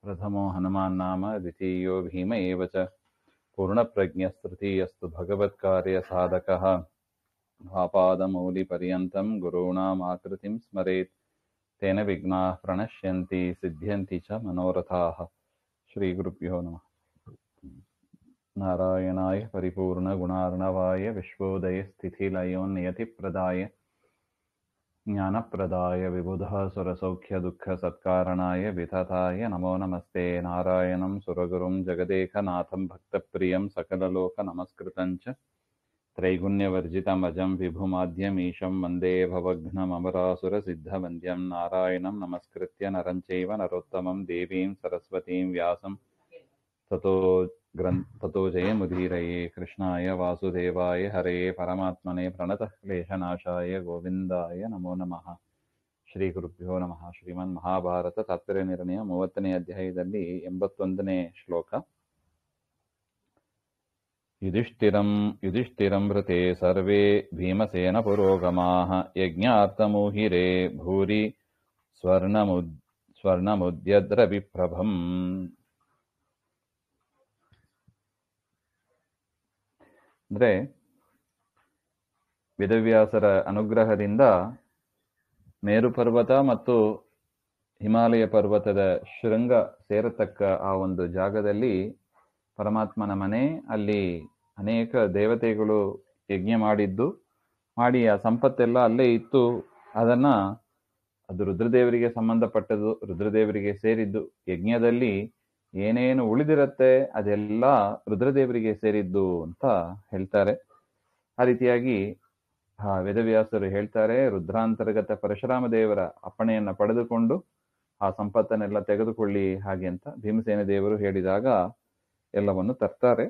प्रथमो हनुमान् नाम द्वितीयो भीम एव च पूर्णप्रज्ञस्तृतीयस्तु भगवत्कार्यसाधकः आपादमौलिपर्यन्तं गुरूणाम् आकृतिं स्मरेत् तेन विघ्नाः प्रणश्यन्ति सिद्ध्यन्ति च मनोरथाः। श्रीगुरुभ्यो नमः। नारायणाय परिपूर्णगुणार्णवाय विश्वोदयस्थितिलयोन्नियतिप्रदाय ज्ञानप्रदाय विबुधासुरसौख्यदुःखसत्कारणाय वितताय नमो नमस्ते। नारायणं सुरगुरुं जगदेकनाथं भक्तप्रियं सकललोकनमस्कृतं च त्रैगुण्यवर्जितमजं विभुमाद्यमीशं वन्दे भवघ्नममरासुरसिद्धवन्द्यं। नारायणं नमस्कृत्य नरं चैव नरोत्तमं देवीं सरस्वतीं व्यासं ततो जयमुदीरये। कृष्णाय वासुदेवाय हरये परमात्मने प्रणतक्लेशनाशाय गोविन्दाय नमो नमः। ಶ್ರೀ ಗುರುಭ್ಯೋ ನಮಃ. ಶ್ರೀಮನ್ ಮಹಾಭಾರತ ತಾತ್ಪರ್ಯ ನಿರ್ಣಯ 30ನೇ ಅಧ್ಯಾಯದಲ್ಲಿ 81ನೇ ಶ್ಲೋಕ. ಯುಧಿಷ್ಠಿರಂ ವೃತೆ ಸರ್ವೇ ಭೀಮಸೇನ ಪುರೋಗಮಾಃ ಯಜ್ಞಾರ್ಥಮೂಹಿರೇ ಭೂರಿ ಸ್ವರ್ಣಮುದ್ಯದ್ರವಿಪ್ರಭಂ. ಅಂದ್ರೆ ವೇದವ್ಯಾಸರ ಅನುಗ್ರಹದಿಂದ ಮೇರು ಪರ್ವತ ಮತ್ತು ಹಿಮಾಲಯ ಪರ್ವತದ ಶೃಂಗ ಸೇರತಕ್ಕ ಆ ಒಂದು ಜಾಗದಲ್ಲಿ ಪರಮಾತ್ಮನ ಮನೆ, ಅಲ್ಲಿ ಅನೇಕ ದೇವತೆಗಳು ಯಜ್ಞ ಮಾಡಿ ಆ ಸಂಪತ್ತೆಲ್ಲ ಅಲ್ಲೇ ಇತ್ತು. ಅದು ರುದ್ರದೇವರಿಗೆ ಸಂಬಂಧಪಟ್ಟದ್ದು, ರುದ್ರದೇವರಿಗೆ ಸೇರಿದ್ದು. ಯಜ್ಞದಲ್ಲಿ ಏನೇನು ಉಳಿದಿರತ್ತೆ ಅದೆಲ್ಲ ರುದ್ರದೇವರಿಗೆ ಸೇರಿದ್ದು ಅಂತ ಹೇಳ್ತಾರೆ. ಆ ರೀತಿಯಾಗಿ ವೇದವ್ಯಾಸರು ಹೇಳ್ತಾರೆ, ರುದ್ರಾಂತರ್ಗತ ಪರಶುರಾಮ ದೇವರ ಅಪ್ಪಣೆಯನ್ನ ಪಡೆದುಕೊಂಡು ಆ ಸಂಪತ್ತನ್ನೆಲ್ಲ ತೆಗೆದುಕೊಳ್ಳಿ ಹಾಗೆ ಅಂತ ಭೀಮಸೇನ ದೇವರು ಹೇಳಿದಾಗ ಎಲ್ಲವನ್ನು ತರ್ತಾರೆ.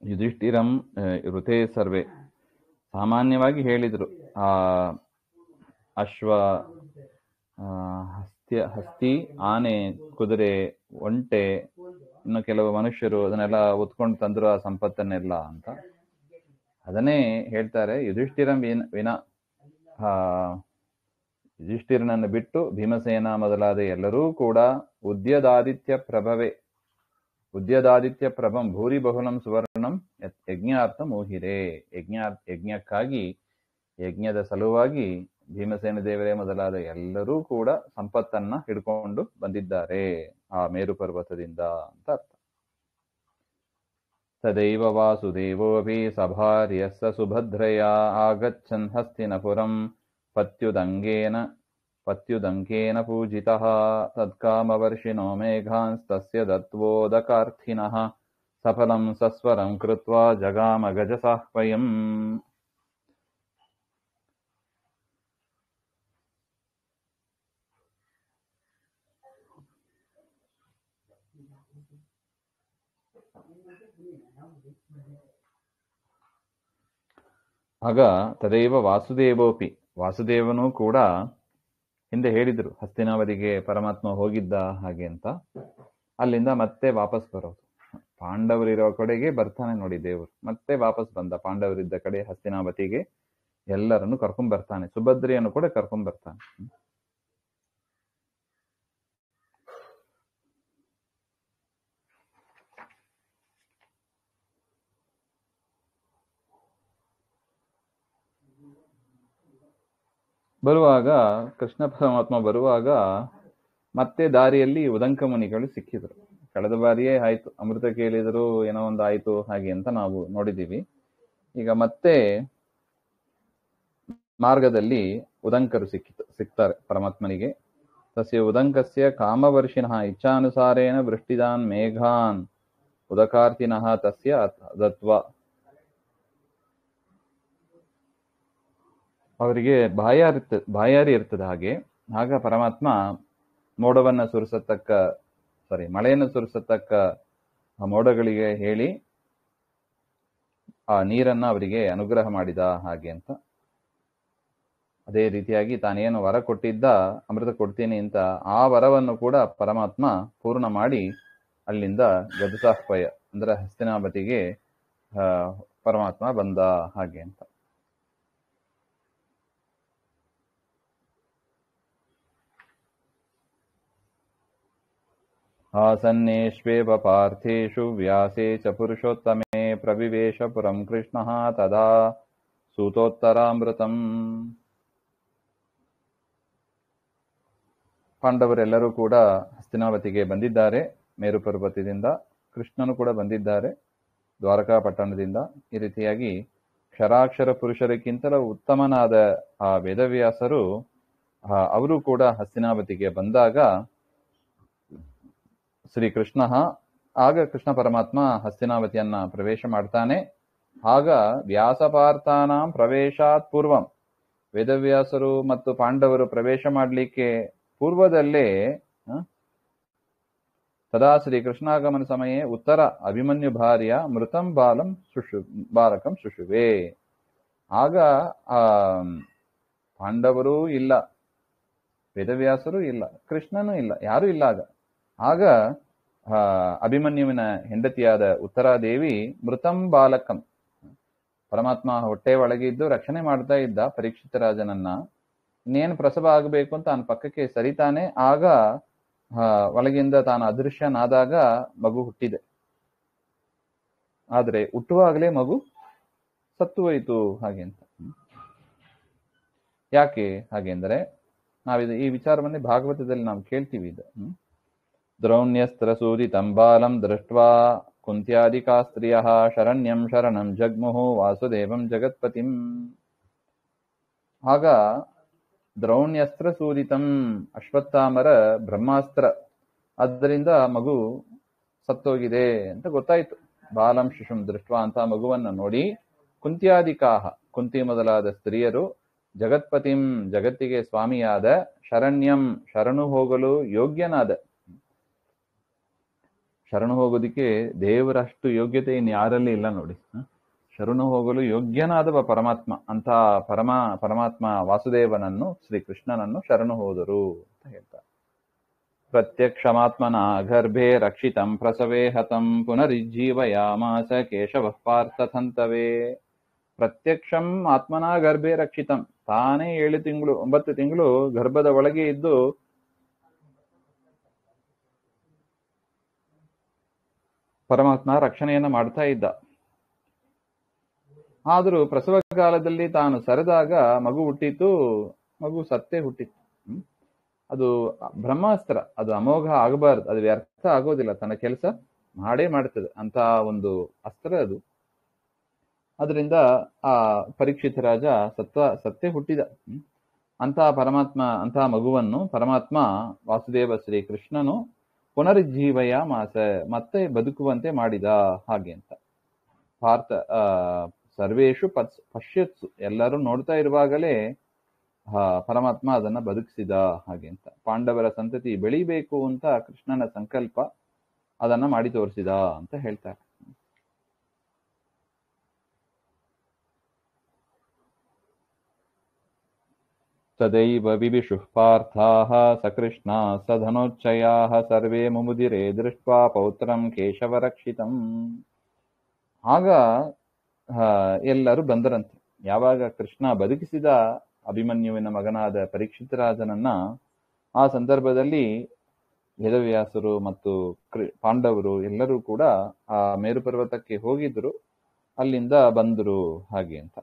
ಯುಧಿಷ್ಠಿರಂ ಋತೆ ಸರ್ವೇ, ಸಾಮಾನ್ಯವಾಗಿ ಹೇಳಿದ್ರು. ಆ ಅಶ್ವ, ಹಸ್ತಿ, ಆನೆ, ಕುದುರೆ, ಒಂಟೆ, ಇನ್ನು ಕೆಲವು ಮನುಷ್ಯರು ಅದನ್ನೆಲ್ಲ ಹೊತ್ಕೊಂಡು ತಂದ್ರು ಆ ಸಂಪತ್ತನ್ನೆಲ್ಲ ಅಂತ. ಅದನ್ನೇ ಹೇಳ್ತಾರೆ, ಯುಧಿಷ್ಠಿರನನ್ನು ಬಿಟ್ಟು ಭೀಮಸೇನ ಮೊದಲಾದ ಎಲ್ಲರೂ ಕೂಡ ಉದ್ಯದಾದಿತ್ಯ ಪ್ರಭಂ ಭೂರಿ ಬಹುಲಂ ಸುವರ್ಣಂ ಯಜ್ಞಾರ್ಥ ಮೋಹಿರೇ. ಯಜ್ಞಕ್ಕಾಗಿ, ಯಜ್ಞದ ಸಲುವಾಗಿ ಭೀಮಸೇನ ದೇವರೇ ಮೊದಲಾದ ಎಲ್ಲರೂ ಕೂಡ ಸಂಪತ್ತನ್ನ ಹಿಡ್ಕೊಂಡು ಬಂದಿದ್ದಾರೆ ಆ ಮೇರು ಪರ್ವತದಿಂದ ಅಂತ ಅರ್ಥ. ತದೈವ ವಾಸುದೇವೋಪಿ ಸಭಾರ್ಯಸ್ಸ ಸುಭದ್ರಯ ಆಗಚ್ಚನ್ ಹಸ್ತಿನಪುರಂ ಪತ್ಯುದಂಕೇನ ಪೂಜಿತಃ ತತ್ಕಾಮವರ್ಷಿಣೋ ಮೇಘಾಂಸ್ತಸ್ಯ ದತ್ವೋದಕಾರ್ಥಿನಃ ಸಫಲಂ ಸಸ್ವರಂ ಕೃತ್ವಾ ಜಗಾಮ ಗಜಸಾಹ್ವಯಂ. ಆಗ ತದೈವ ವಾಸುದೇವೋಪಿ, ವಾಸುದೇವನು ಕೂಡ ಹಿಂದೆ ಹೇಳಿದ್ರು ಹಸ್ತಿನಾವತಿಗೆ ಪರಮಾತ್ಮ ಹೋಗಿದ್ದ ಹಾಗೆ ಅಂತ. ಅಲ್ಲಿಂದ ಮತ್ತೆ ವಾಪಸ್ ಬರೋದು, ಪಾಂಡವರಿರೋ ಕಡೆಗೆ ಬರ್ತಾನೆ ನೋಡಿ ದೇವರು. ಮತ್ತೆ ವಾಪಸ್ ಬಂದ ಪಾಂಡವರಿದ್ದ ಕಡೆ ಹಸ್ತಿನಾವತಿಗೆ ಎಲ್ಲರನ್ನು ಕರ್ಕೊಂಡ್ ಬರ್ತಾನೆ, ಸುಭದ್ರೆಯನ್ನು ಕೂಡ ಕರ್ಕೊಂಡ್ ಬರ್ತಾನೆ. ಬರುವಾಗ ಕೃಷ್ಣ ಪರಮಾತ್ಮ ಬರುವಾಗ ಮತ್ತೆ ದಾರಿಯಲ್ಲಿ ಉದಂಕ ಮುನಿಗಳು ಸಿಕ್ಕಿದ್ರು. ಕಳೆದ ಬಾರಿಯೇ ಆಯ್ತು, ಅಮೃತ ಕೇಳಿದ್ರು, ಏನೋ ಒಂದು ಆಯ್ತು ಹಾಗೆ ಅಂತ ನಾವು ನೋಡಿದೀವಿ. ಈಗ ಮತ್ತೆ ಮಾರ್ಗದಲ್ಲಿ ಉದಂಕರು ಸಿಗ್ತಾರೆ ಪರಮಾತ್ಮನಿಗೆ. ತಸ್ಯ ಉದಂಕಸ್ಯ ಕಾಮವರ್ಷಿಣಃ ಇಚ್ಛಾನುಸಾರೇಣ ವೃಷ್ಟಿದಾನ್ ಮೇಘಾನ್ ಉದಕಾರ್ತಿನಃ ತಸ್ಯ ದತ್ವ. ಅವರಿಗೆ ಬಾಯಾರಿ ಇರ್ತದೆ ಹಾಗೆ. ಆಗ ಪರಮಾತ್ಮ ಮಳೆಯನ್ನು ಸುರಿಸತಕ್ಕ ಆ ಮೋಡಗಳಿಗೆ ಹೇಳಿ ಆ ನೀರನ್ನ ಅವರಿಗೆ ಅನುಗ್ರಹ ಮಾಡಿದ ಹಾಗೆ ಅಂತ. ಅದೇ ರೀತಿಯಾಗಿ ತಾನೇನು ವರ ಕೊಟ್ಟಿದ್ದ, ಅಮೃತ ಕೊಡ್ತೀನಿ ಅಂತ, ಆ ವರವನ್ನು ಕೂಡ ಪರಮಾತ್ಮ ಪೂರ್ಣ ಮಾಡಿ ಅಲ್ಲಿಂದ ಗಜಸಾಹ್ವಯ ಅಂದ್ರೆ ಹಸ್ತಿನಾವತಿಗೆ ಪರಮಾತ್ಮ ಬಂದ ಹಾಗೆ ಅಂತ. ಆಸನ್ನೇಷ್ವೇವ ಪಾರ್ಥೇಷು ವ್ಯಾಸೇ ಚ ಪುರುಷೋತ್ತಮೇ ಪ್ರವಿವೇಶ ಪುರಂ ಕೃಷ್ಣಃ ತದಾ ಸೂತೋತ್ತರಾಮೃತಂ. ಪಾಂಡವರೆಲ್ಲರೂ ಕೂಡ ಹಸ್ತಿನಾವತಿಗೆ ಬಂದಿದ್ದಾರೆ. ಮೇರು ಪರ್ವತದಿಂದ ಕೃಷ್ಣನು ಕೂಡ ಬಂದಿದ್ದಾರೆ ದ್ವಾರಕಾ ಪಟ್ಟಣದಿಂದ. ಈ ರೀತಿಯಾಗಿ ಕ್ಷರಾಕ್ಷರ ಪುರುಷರಿಗಿಂತಲೂ ಉತ್ತಮನಾದ ಆ ವೇದವ್ಯಾಸರು ಅವರು ಕೂಡ ಹಸ್ತಿನಾವತಿಗೆ ಬಂದಾಗ ಶ್ರೀಕೃಷ್ಣ ಆಗ ಕೃಷ್ಣ ಪರಮಾತ್ಮ ಹಸ್ತಿನಾವತಿಯನ್ನ ಪ್ರವೇಶ ಮಾಡ್ತಾನೆ. ಆಗ ವ್ಯಾಸಪಾರ್ಥಾನಾಂ ಪ್ರವೇಶಾತ್ ಪೂರ್ವಂ, ವೇದವ್ಯಾಸರು ಮತ್ತು ಪಾಂಡವರು ಪ್ರವೇಶ ಮಾಡಲಿಕ್ಕೆ ಪೂರ್ವದಲ್ಲೇ ತದಾ ಶ್ರೀಕೃಷ್ಣಾಗಮನ ಸಮಯೇ ಉತ್ತರ ಅಭಿಮನ್ಯು ಭಾರ್ಯ ಮೃತಂ ಬಾಲಕಂ ಶುಶುವೆ. ಆಗ ಪಾಂಡವರೂ ಇಲ್ಲ, ವೇದವ್ಯಾಸರೂ ಇಲ್ಲ, ಕೃಷ್ಣನೂ ಇಲ್ಲ, ಯಾರೂ ಇಲ್ಲ. ಆಗ ಅಭಿಮನ್ಯುವಿನ ಹೆಂಡತಿಯಾದ ಉತ್ತರಾದೇವಿ ಮೃತಂ ಬಾಲಕಂ, ಪರಮಾತ್ಮ ಹೊಟ್ಟೆ ಒಳಗಿದ್ದು ರಕ್ಷಣೆ ಮಾಡ್ತಾ ಇದ್ದ ಪರೀಕ್ಷಿತ ರಾಜನನ್ನ. ಇನ್ನೇನು ಪ್ರಸವ ಆಗಬೇಕು ಅಂತ ತಾನು ಪಕ್ಕಕ್ಕೆ ಸರಿತಾನೆ. ಆಗ ಒಳಗಿಂದ ತಾನು ಅದೃಶ್ಯನಾದಾಗ ಮಗು ಹುಟ್ಟಿದೆ. ಆದರೆ ಹುಟ್ಟುವಾಗಲೇ ಮಗು ಸತ್ತು ಹೋಯಿತು. ಹಾಗೆ ಅಂತ ಯಾಕೆ ಹಾಗೆಂದರೆ ನಾವಿದು ಈ ವಿಚಾರವನ್ನೇ ಭಾಗವತದಲ್ಲಿ ನಾವು ಕೇಳ್ತೀವಿ. ಇದು ದ್ರೌಣ್ಯಸ್ತ್ರ ಸೂದಿತಂ ಬಾಲಂ ದೃಷ್ಟ್ವಾ ಕುಂತ್ಯಾದಿಕಾ ಸ್ತ್ರೀಯಃ ಶರಣ್ಯಂ ಶರಣಂ ಜಗ್ಮುಹು ವಾಸುದೇವಂ ಜಗತ್ಪತಿಂ. ಆಗ ದ್ರೌಣ್ಯಸ್ತ್ರ ಸೂದಿತಂ, ಅಶ್ವತ್ಥಾಮರ ಬ್ರಹ್ಮಾಸ್ತ್ರ, ಆದ್ದರಿಂದ ಮಗು ಸತ್ತೋಗಿದೆ ಅಂತ ಗೊತ್ತಾಯ್ತು. ಬಾಲಂ ಶಿಶುಂ ದೃಷ್ಟ್ವಾ ಅಂತ ಮಗುವನ್ನು ನೋಡಿ, ಕುಂತ್ಯಾದಿಕಾಹ, ಕುಂತಿ ಮೊದಲಾದ ಸ್ತ್ರೀಯರು, ಜಗತ್ಪತಿಂ ಜಗತ್ತಿಗೆ ಸ್ವಾಮಿಯಾದ, ಶರಣ್ಯಂ ಶರಣು ಹೋಗಲು ಯೋಗ್ಯನಾದ, ಶರಣು ಹೋಗೋದಿಕ್ಕೆ ದೇವರಷ್ಟು ಯೋಗ್ಯತೆ ಇನ್ನು ಯಾರಲ್ಲಿ ಇಲ್ಲ ನೋಡಿ. ಶರಣು ಹೋಗಲು ಯೋಗ್ಯನಾದವ ಪರಮಾತ್ಮ ಅಂತ ಪರಮಾತ್ಮ ವಾಸುದೇವನನ್ನು, ಶ್ರೀಕೃಷ್ಣನನ್ನು ಶರಣು ಹೋದರು ಅಂತ ಹೇಳ್ತಾರೆ. ಪ್ರತ್ಯಕ್ಷಮಾತ್ಮನ ಗರ್ಭೆ ರಕ್ಷಿತಂ ಪ್ರಸವೇ ಹತಂ ಪುನರುಜ್ಜೀವಯಾಮಾಸ ಕೇಶವ ಪಾರ್ಥತಂತವೇ. ಪ್ರತ್ಯಕ್ಷಂ ಆತ್ಮನ ಗರ್ಭೆ ರಕ್ಷಿತಂ, ತಾನೇ 9 ತಿಂಗಳು ಗರ್ಭದ ಒಳಗೆ ಇದ್ದು ಪರಮಾತ್ಮ ರಕ್ಷಣೆಯನ್ನ ಮಾಡ್ತಾ ಇದ್ದ. ಆದರೂ ಪ್ರಸವ ಕಾಲದಲ್ಲಿ ತಾನು ಸರಿದಾಗ ಮಗು ಹುಟ್ಟಿತು, ಮಗು ಸತ್ತೇ ಹುಟ್ಟಿತ್ತು. ಅದು ಬ್ರಹ್ಮಾಸ್ತ್ರ, ಅದು ಅಮೋಘ ಆಗಬಾರದು, ಅದು ವ್ಯರ್ಥ ಆಗೋದಿಲ್ಲ, ತನ್ನ ಕೆಲಸ ಮಾಡೇ ಮಾಡ್ತದೆ ಅಂತ ಒಂದು ಅಸ್ತ್ರ ಅದು. ಅದರಿಂದ ಆ ಪರೀಕ್ಷಿತ ರಾಜ ಸತ್ತೇ ಹುಟ್ಟಿದ. ಅಂತಹ ಮಗುವನ್ನು ಪರಮಾತ್ಮ ವಾಸುದೇವ ಶ್ರೀ ಕೃಷ್ಣನು ಪುನರುಜ್ಜೀವಯ ಮಾಸ, ಮತ್ತೆ ಬದುಕುವಂತೆ ಮಾಡಿದ. ಹಾಗೆ ಅಂತ ಪಾರ್ಥ ಸರ್ವೇಶು ಪಶ್ಯತ್ಸು, ಎಲ್ಲರೂ ನೋಡ್ತಾ ಇರುವಾಗಲೇ ಪರಮಾತ್ಮ ಅದನ್ನ ಬದುಕಿಸಿದ. ಹಾಗೆ ಅಂತ ಪಾಂಡವರ ಸಂತತಿ ಬೆಳಿಬೇಕು ಅಂತ ಕೃಷ್ಣನ ಸಂಕಲ್ಪ, ಅದನ್ನ ಮಾಡಿ ತೋರಿಸಿದ ಅಂತ ಹೇಳ್ತಾರೆ. ತದೈವ ವಿವಿಷುಃ ಪಾರ್ಥಾಃ ಸಕೃಷ್ಣ ಸಧನೋಚ್ಚಯಾಃ ಸರ್ವೇ ಮುಮುದಿರೆ ದೃಷ್ಟ್ವಾ ಪೌತ್ರಂ ಕೇಶವರಕ್ಷಿತಂ. ಆಗ ಎಲ್ಲರೂ ಬಂದರಂತೆ. ಯಾವಾಗ ಕೃಷ್ಣ ಬದುಕಿಸಿದ ಅಭಿಮನ್ಯುವಿನ ಮಗನಾದ ಪರೀಕ್ಷಿತ ರಾಜನನ್ನ, ಆ ಸಂದರ್ಭದಲ್ಲಿ ವೇದವ್ಯಾಸರು ಮತ್ತು ಪಾಂಡವರು ಎಲ್ಲರೂ ಕೂಡ ಆ ಮೇರು ಪರ್ವತಕ್ಕೆ ಹೋಗಿದ್ರು, ಅಲ್ಲಿಂದ ಬಂದರು. ಹಾಗೆ ಅಂತ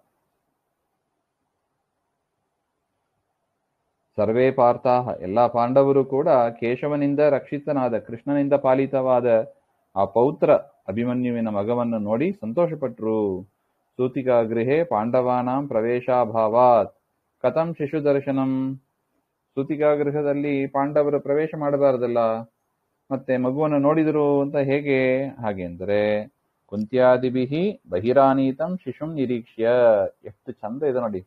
ಸರ್ವೇ ಪಾರ್ಥಾಹ, ಎಲ್ಲಾ ಪಾಂಡವರು ಕೂಡ ಕೇಶವನಿಂದ ರಕ್ಷಿತನಾದ, ಕೃಷ್ಣನಿಂದ ಪಾಲಿತವಾದ ಆ ಪೌತ್ರ ಅಭಿಮನ್ಯುವಿನ ಮಗವನ್ನು ನೋಡಿ ಸಂತೋಷಪಟ್ರು. ಸೂತಿಕಾ ಗೃಹೇ ಪಾಂಡವಾನಾಂ ಪ್ರವೇಶಾಭಾವಾತ್ ಕಥಂ ಶಿಶು ದರ್ಶನಂ. ಸೂತಿಕಾ ಗೃಹದಲ್ಲಿ ಪಾಂಡವರು ಪ್ರವೇಶ ಮಾಡಬಾರದಲ್ಲ, ಮತ್ತೆ ಮಗುವನ್ನು ನೋಡಿದರು ಅಂತ ಹೇಗೆ? ಹಾಗೆ ಅಂದರೆ ಕುಂತ್ಯಾದಿಭಿಹಿ ಬಹಿರಾನೀತಂ ಶಿಶುಂ ನಿರೀಕ್ಷ್ಯ. ಎಷ್ಟು ಚಂದ ಇದೆ ನೋಡಿ.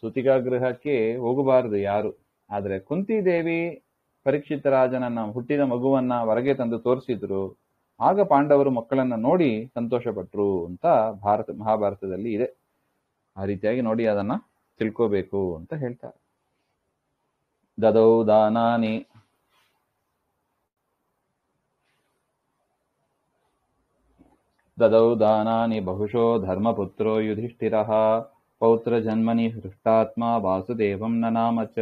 ಸೂತಿಕಾ ಗೃಹಕ್ಕೆ ಹೋಗಬಾರದು ಯಾರು, ಆದ್ರೆ ಕುಂತಿ ದೇವಿ ಪರೀಕ್ಷಿತ ರಾಜನನ್ನ ಹುಟ್ಟಿದ ಮಗುವನ್ನ ಹೊರಗೆ ತಂದು ತೋರಿಸಿದ್ರು. ಆಗ ಪಾಂಡವರು ಮಕ್ಕಳನ್ನ ನೋಡಿ ಸಂತೋಷಪಟ್ರು ಅಂತ ಮಹಾಭಾರತದಲ್ಲಿ ಇದೆ. ಆ ರೀತಿಯಾಗಿ ನೋಡಿ ಅದನ್ನ ತಿಳ್ಕೋಬೇಕು ಅಂತ ಹೇಳ್ತಾರೆ. ದದೌ ದಾನಾನಿ ಬಹುಶೋ ಧರ್ಮಪುತ್ರೋ ಯುಧಿಷ್ಠಿರಃ ಪೌತ್ರ ಜನ್ಮನಿ ಹೃಷ್ಟಾತ್ಮ ವಾಸುದೇವಂ ನನಾಮ ಚ.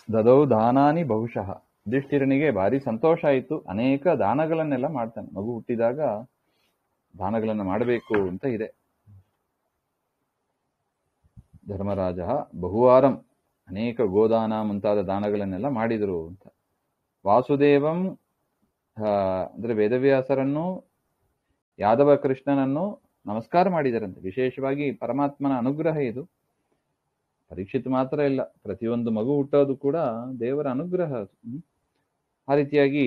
ದದೌ ದಾನಾನಿ ಬಹುಶಃ. ಯುಧಿಷ್ಠಿರನಿಗೆ ಭಾರಿ ಸಂತೋಷ ಆಯಿತು. ಅನೇಕ ದಾನಗಳನ್ನೆಲ್ಲ ಮಾಡ್ತಾನೆ. ಮಗು ಹುಟ್ಟಿದಾಗ ದಾನಗಳನ್ನು ಮಾಡಬೇಕು ಅಂತ ಇದೆ. ಧರ್ಮರಾಜ ಬಹುವಾರಂ, ಅನೇಕ ಗೋದಾನ ಮುಂತಾದ ದಾನಗಳನ್ನೆಲ್ಲ ಮಾಡಿದರು ಅಂತ. ವಾಸುದೇವಂ ಅಂದ್ರೆ ವೇದವ್ಯಾಸರನ್ನು, ಯಾದವ ಕೃಷ್ಣನನ್ನು ನಮಸ್ಕಾರ ಮಾಡಿದರಂತೆ. ವಿಶೇಷವಾಗಿ ಪರಮಾತ್ಮನ ಅನುಗ್ರಹ ಇದು. ಪರೀಕ್ಷಿತ್ ಮಾತ್ರ ಇಲ್ಲ, ಪ್ರತಿಯೊಂದು ಮಗು ಹುಟ್ಟೋದು ಕೂಡ ದೇವರ ಅನುಗ್ರಹ ಅದು. ಆ ರೀತಿಯಾಗಿ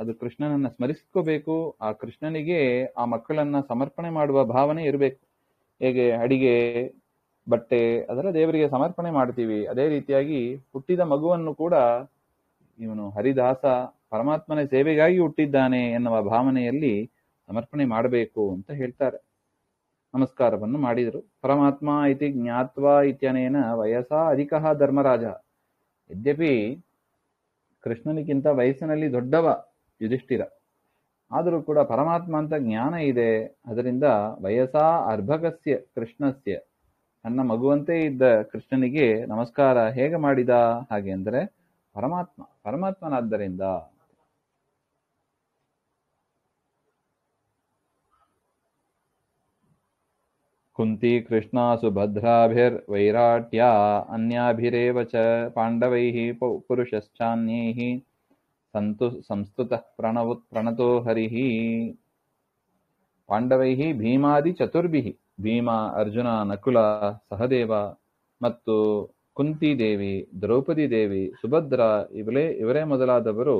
ಅದು ಕೃಷ್ಣನನ್ನ ಸ್ಮರಿಸ್ಕೋಬೇಕು. ಆ ಕೃಷ್ಣನಿಗೆ ಆ ಮಕ್ಕಳನ್ನ ಸಮರ್ಪಣೆ ಮಾಡುವ ಭಾವನೆ ಇರಬೇಕು. ಹೇಗೆ ಅಡಿಗೆ, ಬಟ್ಟೆ ಅದೆಲ್ಲ ದೇವರಿಗೆ ಸಮರ್ಪಣೆ ಮಾಡ್ತೀವಿ, ಅದೇ ರೀತಿಯಾಗಿ ಹುಟ್ಟಿದ ಮಗುವನ್ನು ಕೂಡ ಇವನು ಹರಿದಾಸ ಪರಮಾತ್ಮನ ಸೇವೆಗಾಗಿ ಹುಟ್ಟಿದ್ದಾನೆ ಎನ್ನುವ ಭಾವನೆಯಲ್ಲಿ ಸಮರ್ಪಣೆ ಮಾಡಬೇಕು ಅಂತ ಹೇಳ್ತಾರೆ. ನಮಸ್ಕಾರವನ್ನು ಮಾಡಿದರು. ಪರಮಾತ್ಮ ಇತಿ ಜ್ಞಾತ್ವಾ ಇತ್ಯನೇನ ವಯಸ್ಸಾ ಅಧಿಕಃ ಧರ್ಮರಾಜ. ಯದ್ಯಪಿ ಕೃಷ್ಣನಿಗಿಂತ ವಯಸ್ಸಿನಲ್ಲಿ ದೊಡ್ಡವ ಯುಧಿಷ್ಠಿರ, ಆದರೂ ಕೂಡ ಪರಮಾತ್ಮ ಅಂತ ಜ್ಞಾನ ಇದೆ. ಅದರಿಂದ ವಯಸ್ಸಾ ಅರ್ಭಕಸ್ಯ ಕೃಷ್ಣಸ್ಯ, ತನ್ನ ಮಗುವಂತೆ ಇದ್ದ ಕೃಷ್ಣನಿಗೆ ನಮಸ್ಕಾರ ಹೇಗೆ ಮಾಡಿದ? ಹಾಗೆ ಅಂದರೆ ಪರಮಾತ್ಮನಾದ್ದರಿಂದ. ಕುಂತಿ ಕೃಷ್ಣ ಸುಭದ್ರಾಭಿರ್ವೈರಾಟ್ಯ ಅನ್ಯಾಭಿರೇವ ಚ ಪಾಂಡವೈಃ ಪುರುಷಶ್ಚಾನ್ಯೈಃ ಸಂಸ್ತುತಃ ಪ್ರಣತೋ ಹರಿಃ. ಪಾಂಡವೈಃ ಭೀಮಾದಿ ಚತುರ್ಭಿಃ, ಭೀಮ, ಅರ್ಜುನ, ನಕುಲ, ಸಹದೇವ ಮತ್ತು ಕುಂತಿ ದೇವಿ, ದ್ರೌಪದಿ ದೇವಿ, ಸುಭದ್ರ ಇವರೇ ಮೊದಲಾದವರು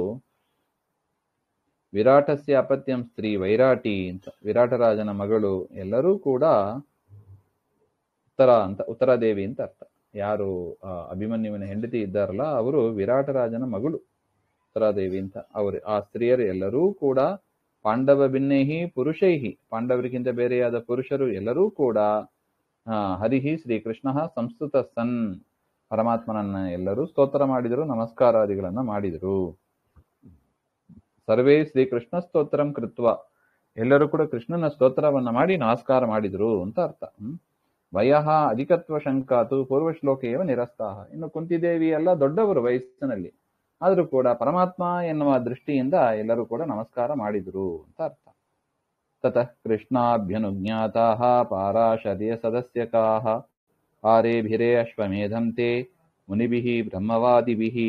ವಿರಾಟಸ್ಯ ಅಪತ್ಯಂ ಸ್ತ್ರೀ ವೈರಾಟಿ ಅಂತ, ವಿರಾಟರಾಜನ ಮಗಳು ಎಲ್ಲರೂ ಕೂಡ ಉತ್ತರಾದೇವಿ ಅಂತ ಅರ್ಥ. ಯಾರು ಅಭಿಮನ್ಯುವಿನ ಹೆಂಡತಿ ಇದ್ದಾರಲ್ಲ ಅವರು ವಿರಾಟರಾಜನ ಮಗಳು ಉತ್ತರಾದೇವಿ ಅಂತ. ಅವರು ಆ ಸ್ತ್ರೀಯರು ಎಲ್ಲರೂ ಕೂಡ ಪಾಂಡವ ಭಿನ್ನೈಹಿ ಪುರುಷೈಹಿ, ಪಾಂಡವರಿಗಿಂತ ಬೇರೆಯಾದ ಪುರುಷರು ಎಲ್ಲರೂ ಕೂಡ ಹರಿಹಿ ಶ್ರೀಕೃಷ್ಣ ಸಂಸ್ತುತ ಸನ್, ಪರಮಾತ್ಮನನ್ನ ಎಲ್ಲರೂ ಸ್ತೋತ್ರ ಮಾಡಿದರು, ನಮಸ್ಕಾರಾದಿಗಳನ್ನ ಮಾಡಿದರು. ಸರ್ವೇ ಶ್ರೀಕೃಷ್ಣ ಸ್ತೋತ್ರಂ ಕೃತ್ವ, ಎಲ್ಲರೂ ಕೂಡ ಕೃಷ್ಣನ ಸ್ತೋತ್ರವನ್ನ ಮಾಡಿ ನಮಸ್ಕಾರ ಮಾಡಿದರು ಅಂತ ಅರ್ಥ. ವಯಃ ಅಧಿಕತ್ವ ಶಂಕಾತು ಪೂರ್ವ ಶ್ಲೋಕೇವ ನಿರಸ್ತಾಹ. ಇನ್ನು ಕುಂತಿದೇವಿ ಎಲ್ಲ ದೊಡ್ಡವರು ವಯಸ್ಸಿನಲ್ಲಿ, ಆದರೂ ಕೂಡ ಪರಮಾತ್ಮ ಎನ್ನುವ ದೃಷ್ಟಿಯಿಂದ ಎಲ್ಲರೂ ಕೂಡ ನಮಸ್ಕಾರ ಮಾಡಿದರು ಅಂತ ಅರ್ಥ. ತತಃ ಕೃಷ್ಣಾಭ್ಯನುಜ್ಞಾತಾಃ ಪಾರಾಶರ್ಯ ಸದಸ್ಯಕಾಃ ಆರೇಭಿರೇ ಅಶ್ವಮೇಧಂ ತೇ ಮುನಿಭಿಃ ಬ್ರಹ್ಮವಾದಿಭಿಃ.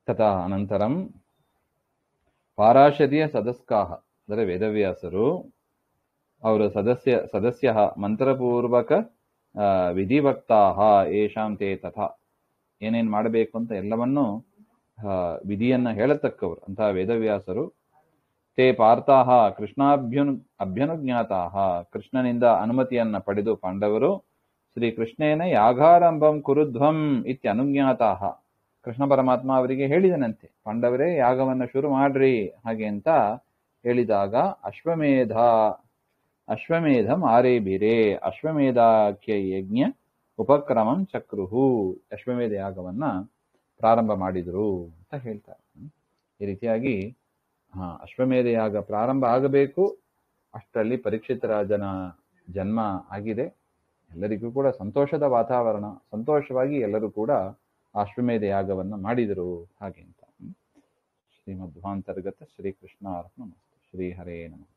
ತಥಾ ಅನಂತರಂ ಪಾರಾಶರ್ಯ ಸದಸ್ಕಾಹ ಅಂದರೆ ವೇದವ್ಯಾಸರು, ಅವರು ಸದಸ್ಯ ಮಂತ್ರಪೂರ್ವಕ ವಿಧಿವಕ್ತಾಹ ಏಷಾಂ ತೇ ತಥಾ, ಏನೇನ್ ಮಾಡಬೇಕು ಅಂತ ಎಲ್ಲವನ್ನೂ ವಿಧಿಯನ್ನ ಹೇಳತಕ್ಕವರು ಅಂತಹ ವೇದವ್ಯಾಸರು. ತೇ ಪಾರ್ಥಾಹ ಅಭ್ಯನುಜ್ಞಾತಾಹ, ಕೃಷ್ಣನಿಂದ ಅನುಮತಿಯನ್ನ ಪಡೆದು ಪಾಂಡವರು ಶ್ರೀಕೃಷ್ಣೇನ ಯಾಗಾರಂಭಂ ಕುರುಧ್ವಂ ಇತ್ಯನುಜ್ಞಾತಾಹ, ಕೃಷ್ಣ ಪರಮಾತ್ಮ ಅವರಿಗೆ ಹೇಳಿದನಂತೆ, ಪಾಂಡವರೇ ಯಾಗವನ್ನು ಶುರು ಮಾಡ್ರಿ ಹಾಗೆ ಅಂತ ಹೇಳಿದಾಗ ಅಶ್ವಮೇಧಂ ಆರೇಭಿರೇ, ಅಶ್ವಮೇಧಾಖ್ಯ ಯಜ್ಞ ಉಪಕ್ರಮಂ ಚಕ್ರುಹು, ಅಶ್ವಮೇಧ ಯಾಗವನ್ನ ಪ್ರಾರಂಭ ಮಾಡಿದರು ಅಂತ ಹೇಳ್ತಾರೆ. ಈ ರೀತಿಯಾಗಿ ಅಶ್ವಮೇಧ ಯಾಗ ಪ್ರಾರಂಭ ಆಗಬೇಕು. ಅಷ್ಟರಲ್ಲಿ ಪರೀಕ್ಷಿತ ರಾಜನ ಜನ್ಮ ಆಗಿದೆ. ಎಲ್ಲರಿಗೂ ಕೂಡ ಸಂತೋಷದ ವಾತಾವರಣ, ಸಂತೋಷವಾಗಿ ಎಲ್ಲರೂ ಕೂಡ ಅಶ್ವಮೇಧ ಯಾಗವನ್ನ ಮಾಡಿದರು ಹಾಗೆ ಅಂತ. ಶ್ರೀಮಧ್ವಾಂತರ್ಗತ ಶ್ರೀಕೃಷ್ಣ ಅರ್ಪಣಮಸ್ತು. ಶ್ರೀ ಹರೇ ನಮಃ.